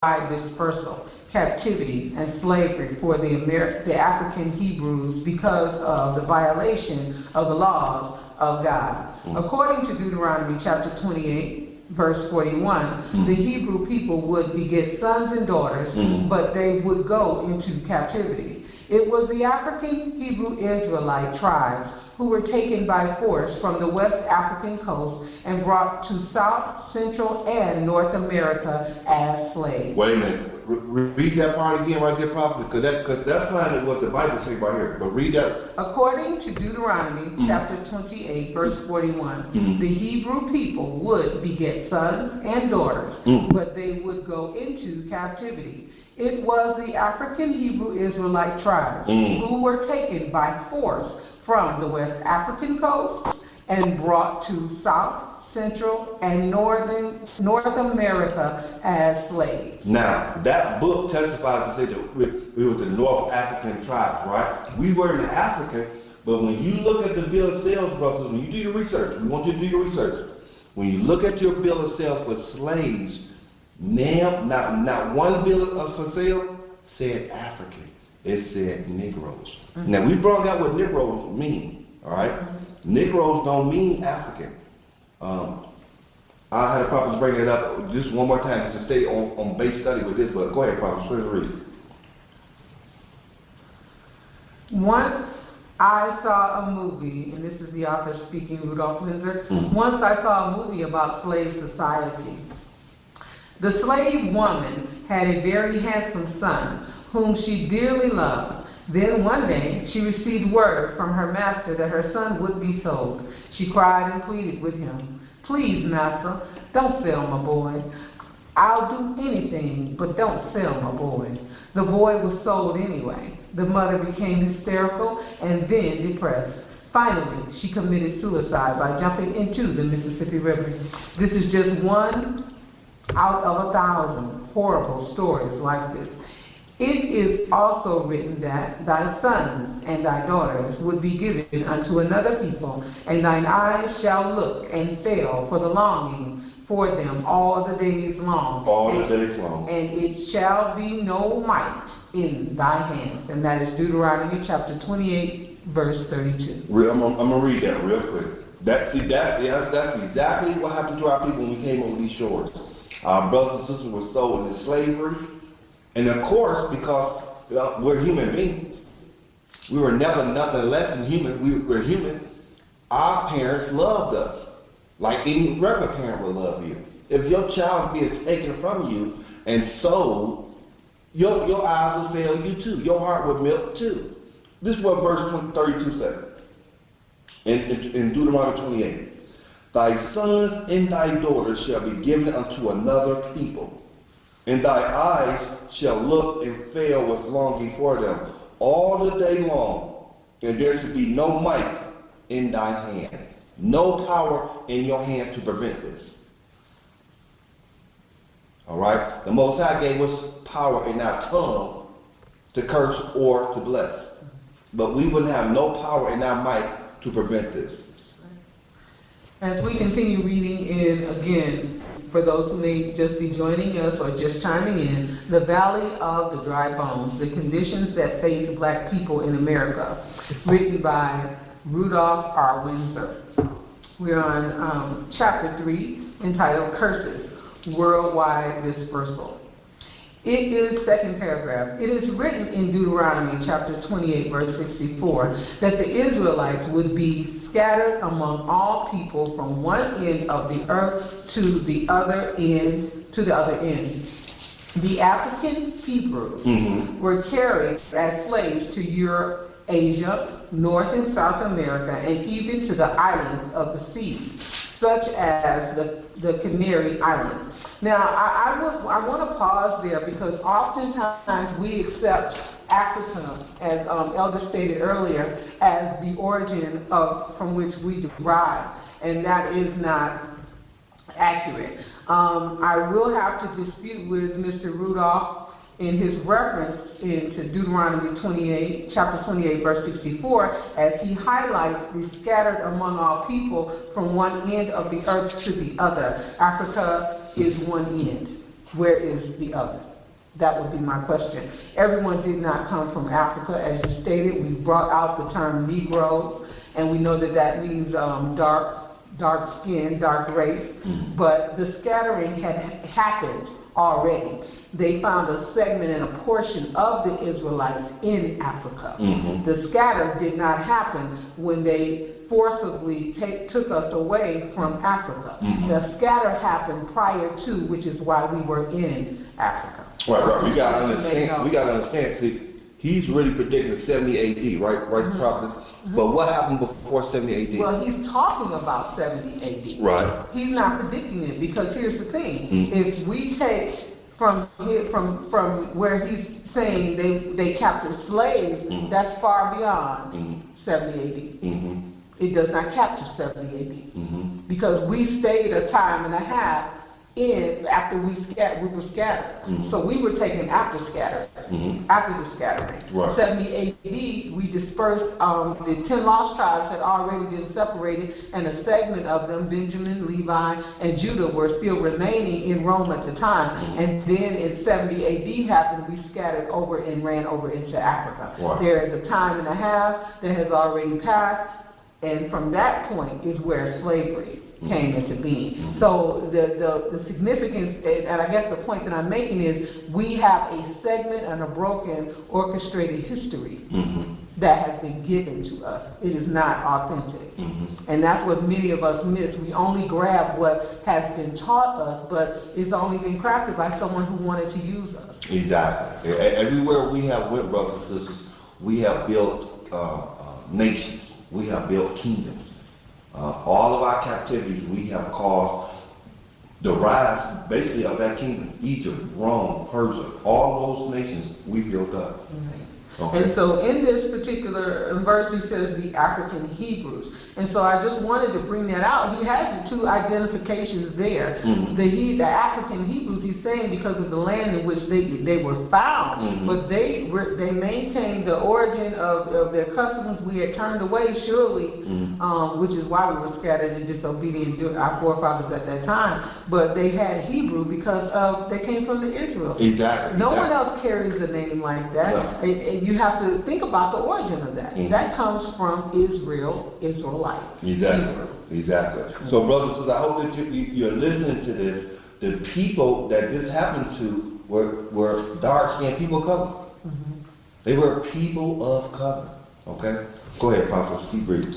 dispersal, captivity, and slavery for the African Hebrews because of the violation of the laws of God. According to Deuteronomy chapter 28, verse 41, the Hebrew people would beget sons and daughters, but they would go into captivity. It was the African Hebrew Israelite tribes who were taken by force from the West African coast and brought to South, Central, and North America as slaves. Wait a minute. Read that part again right there, Prophet, because that's not what the Bible says right here. But read that. According to Deuteronomy chapter 28, verse 41, the Hebrew people would beget sons and daughters, but they would go into captivity. It was the African Hebrew Israelite tribes who were taken by force from the West African coast and brought to South, Central, and North America as slaves. Now, that book testifies to say that we were the North African tribes, right? We were in Africa, but when you look at the bill of sales, brothers, when you do your research, we want you to do your research. When you look at your bill of sales for slaves, now, not one bill of sale said African. It said Negroes. Now, we brought out what Negroes mean, all right? Negroes don't mean African. I had a prophet bring it up just one more time to stay on base study with this, but go ahead, prophet, please read. Once I saw a movie, and this is the author speaking, Rudolph Windsor. Once I saw a movie about slave society. The slave woman had a very handsome son, whom she dearly loved. Then one day she received word from her master that her son would be sold. She cried and pleaded with him, "Please, master, don't sell my boy. I'll do anything, but don't sell my boy." The boy was sold anyway. The mother became hysterical and then depressed. Finally, she committed suicide by jumping into the Mississippi River. This is just one out of 1,000 horrible stories like this. It is also written that thy sons and thy daughters would be given unto another people, and thine eyes shall look and fail for the longing for them all the days long. All the days long. And it shall be no might in thy hands. And that is Deuteronomy chapter 28, verse 32. I'm going to read that real quick. That's exactly what happened to our people when we came over these shores. Our brothers and sisters were sold into slavery. And of course, because we're human beings, we were never nothing less than human. We're human. Our parents loved us like any regular parent would love you. If your child is taken from you and sold, your eyes will fail you too. Your heart would melt too. This is what verse 32 says in Deuteronomy 28. Thy sons and thy daughters shall be given unto another people, and thy eyes shall look and fail with longing for them all the day long, and there shall be no might in thine hand, no power in your hand to prevent this. All right? The Most High gave us power in our tongue to curse or to bless, but we wouldn't have no power in our might to prevent this. As we continue reading in, again, for those who may just be joining us or just chiming in, The Valley of the Dry Bones, the conditions that face black people in America, written by Rudolph R. Windsor. We're on chapter 3, entitled Curses, Worldwide Dispersal. It is, second paragraph, it is written in Deuteronomy chapter 28, verse 64, that the Israelites would be scattered among all people from one end of the earth to the other end. The African Hebrews were carried as slaves to Europe, Asia, North and South America, and even to the islands of the sea, such as the Canary Islands. Now, I want to pause there because oftentimes we accept Africa, as Elder stated earlier, as the origin from which we derive, and that is not accurate. I will have to dispute with Mr. Rudolph in his reference into Deuteronomy 28, chapter 28, verse 64, as he highlights the scattered among all people from one end of the earth to the other. Africa is one end. Where is the other? That would be my question. Everyone did not come from Africa, as you stated. We brought out the term Negro, and we know that that means dark skin, dark race. But the scattering had happened already. They found a segment and a portion of the Israelites in Africa. The scatter did not happen when they forcibly took us away from Africa. The scatter happened prior to, which is why we were in Africa. Right. We got to understand. See, he's really predicting 70 AD, right, prophet? But what happened before 70 AD? Well, he's talking about 70 AD. Right. He's not predicting it, because here's the thing: if we take from where he's saying they captured slaves, that's far beyond 70 AD. It does not capture 70 AD because we stayed a time and a half after we were scattered. So we were taken after scattering, after the scattering. Right. 70 AD, we dispersed. The 10 lost tribes had already been separated, and a segment of them, Benjamin, Levi, and Judah, were still remaining in Rome at the time. And then in 70 AD happened, we scattered over and ran over into Africa. Right. There is a time and a half that has already passed, and from that point is where slavery came into being. So the significance, and I guess the point that I'm making is, we have a segment and a broken, orchestrated history that has been given to us. It is not authentic. And that's what many of us miss. We only grab what has been taught us, but it's only been crafted by someone who wanted to use us. Exactly. Everywhere we have went, brothers and sisters, we have built nations. We have built kingdoms. All of our captivities, we have caused the rise, basically, of that kingdom. Egypt, Rome, Persia, all those nations we built up. Okay. And so in this particular verse, he says the African Hebrews. And so I just wanted to bring that out. He has the two identifications there. The African Hebrews, he's saying, because of the land in which they were found, but they maintained the origin of their customs. We had turned away, surely, which is why we were scattered and disobedient to our forefathers at that time. But they had Hebrew because they came from the Israel. Exactly. No one else carries a name like that. You have to think about the origin of that. That comes from Israelite. Exactly. So, brothers and sisters, I hope that you're listening to this. The people that this happened to were dark-skinned people of color. They were people of color. Okay? Go ahead, Prophet. Keep reading.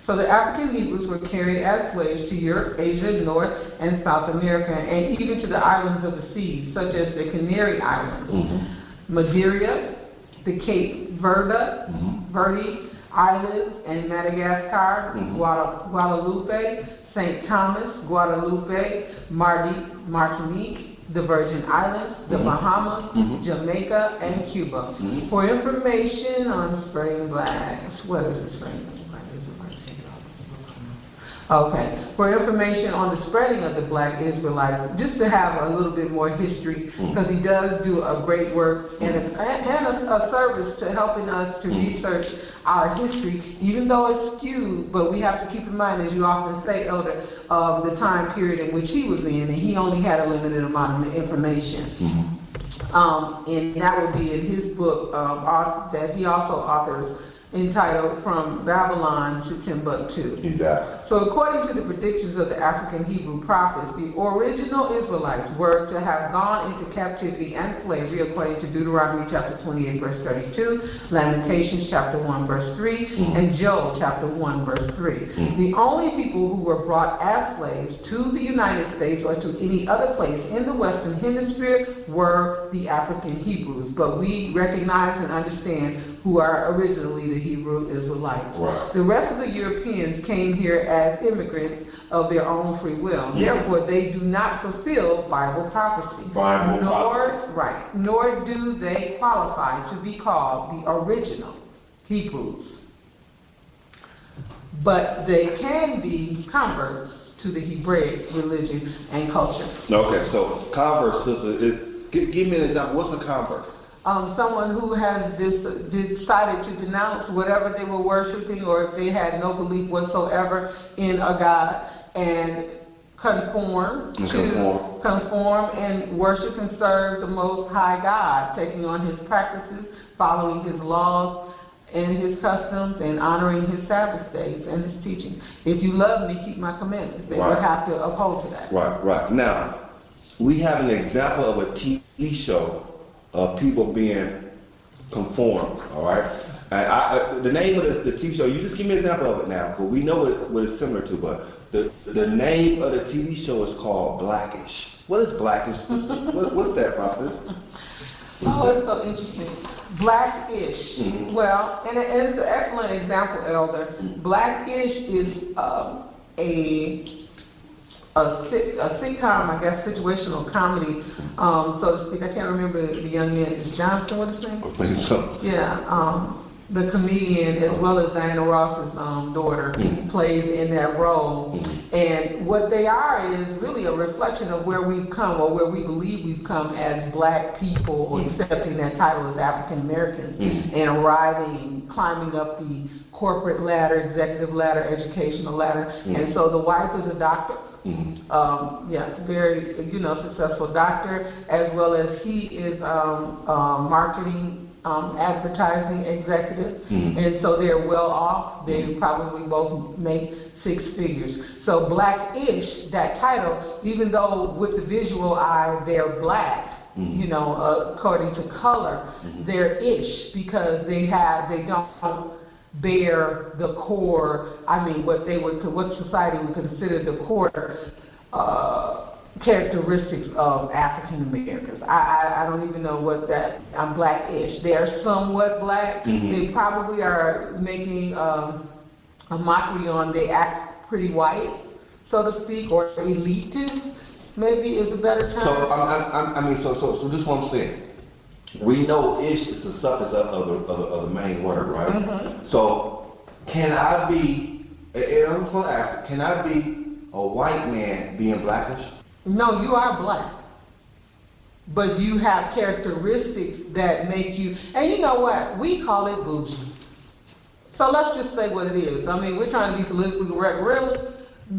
So the African Hebrews were carried as slaves to Europe, Asia, North and South America, and even to the islands of the seas, such as the Canary Islands, Madeira, the Cape Verde Islands, and Madagascar, Guadeloupe, St. Thomas, Guadeloupe, Martinique, the Virgin Islands, the Bahamas, Jamaica, and Cuba. For information on spreading blacks, what is the spreading black? Okay. For information on the spreading of the black Israelites, just to have a little bit more history, because he does do a great work and a service to helping us to research our history, even though it's skewed, but we have to keep in mind, as you often say, Elder, the time period in which he was in, and he only had a limited amount of information. And that would be in his book that he also authors, entitled From Babylon to Timbuktu. Exactly. So according to the predictions of the African Hebrew prophets, the original Israelites were to have gone into captivity and slavery according to Deuteronomy chapter 28 verse 32, Lamentations chapter 1 verse 3, and Joel chapter 1 verse 3. The only people who were brought as slaves to the United States or to any other place in the Western Hemisphere were the African Hebrews. But we recognize and understand who are originally the Hebrew Israelites. Right. The rest of the Europeans came here as immigrants of their own free will. Therefore, they do not fulfill Bible prophecy. Nor do they qualify to be called the original Hebrews. But they can be converts to the Hebraic religion and culture. Okay, so convert, sister, give me an example. What's a convert? Someone who has decided to denounce whatever they were worshiping, or if they had no belief whatsoever in a God, and conform conform and worship and serve the Most High God, taking on His practices, following His laws and His customs, and honoring His Sabbath days and His teaching. If you love me, keep my commandments. They would have to uphold to that. Right. Now, we have an example of a TV show of people being conformed, all right? And the name of the TV show, you just give me an example of it now, because we know what it's similar to, but the name of the TV show is called Blackish. What is Blackish? What's that, Prophet? Oh, it's so interesting. Blackish. Mm-hmm. Well, and it's an excellent example, Elder. Blackish is a sitcom, I guess, situational comedy, so to speak. I can't remember the young man. Is Johnson, what's his name? I think so. Yeah, the comedian, as well as Diana Ross's daughter, plays in that role. And what they are is really a reflection of where we've come, or where we believe we've come as black people, or accepting that title as African Americans, and arriving, climbing up the corporate ladder, executive ladder, educational ladder. And so the wife is a doctor. Very, successful doctor, as well as he is marketing, advertising executive, and so they're well off. They probably both make six figures. So Blackish, that title, even though with the visual eye they're black, according to color, they're ish because they don't bear the core, what society would consider the core characteristics of African Americans. I don't even know what that, I'm Blackish. They're somewhat black. They probably are making a mockery on, they act pretty white, so to speak, or elitist, maybe is a better term. So this is what I'm saying. We know ish is the suffix of the main word, right? So can I be, and I'm going to ask, can I be a white man being blackish? No, you are black. But you have characteristics that make you, and you know what? We call it bougie. So let's just say what it is. I mean, we're trying to be politically correct. Really,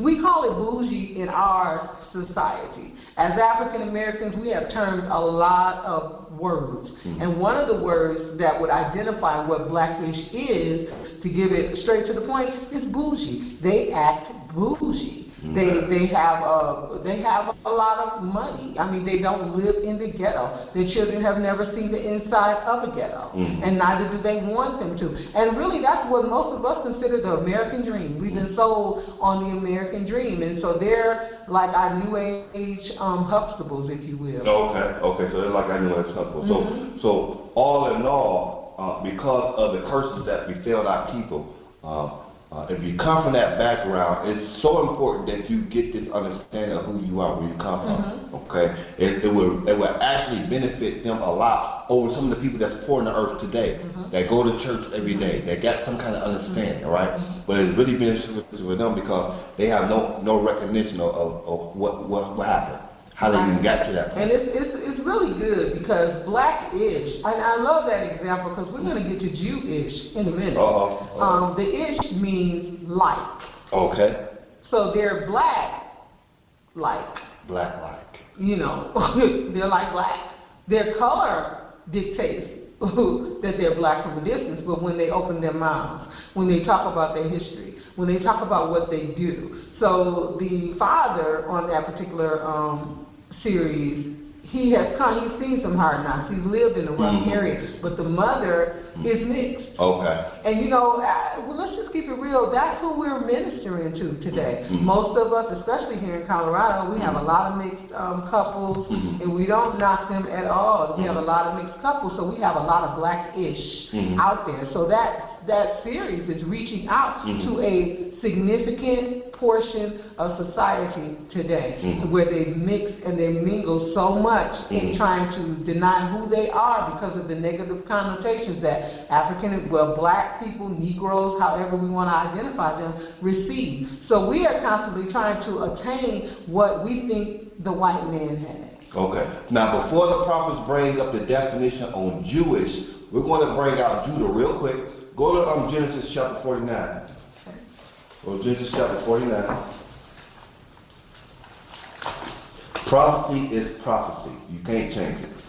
we call it bougie in our society. As African Americans, we have termed a lot of words. And one of the words that would identify what blackish is, to give it straight to the point, is bougie. They act bougie. They have a lot of money. I mean, they don't live in the ghetto. Their children have never seen the inside of a ghetto, and neither do they want them to. And really, that's what most of us consider the American dream. We've been sold on the American dream, and so they're like our new age Huxtables, if you will. Okay, so they're like our new age Huxtables. So all in all, because of the curses that befell our people, if you come from that background, it's so important that you get this understanding of who you are, where you come from. Okay, it will actually benefit them a lot over some of the people that's poor on the earth today, that go to church every day, that got some kind of understanding, right? But it's really beneficial for them because they have no recognition of what happened, how they even got to that point. And it's really good because blackish, and I love that example because we're going to get to Jewish in a minute. The ish means like. Okay. So they're black-like. Black-like. They're like black. Their color dictates that they're black from a distance, but when they open their mouths, when they talk about their history, when they talk about what they do. So the father on that particular series, he's seen some hard knocks. He's lived in a rough area, but the mother is mixed. Okay. And let's just keep it real. That's who we're ministering to today. Most of us, especially here in Colorado, we have a lot of mixed couples, and we don't knock them at all. We have a lot of mixed couples, so we have a lot of blackish out there. So that series is reaching out to a significant portion of society today, where they mix and they mingle so much in trying to deny who they are because of the negative connotations that black people, Negroes, however we want to identify them, receive. So we are constantly trying to attain what we think the white man has. Okay. Now, before the prophets bring up the definition on Jewish, we're going to bring out Judah real quick. Go to Genesis chapter 49. Well, Genesis chapter 49. Prophecy is prophecy. You can't change it.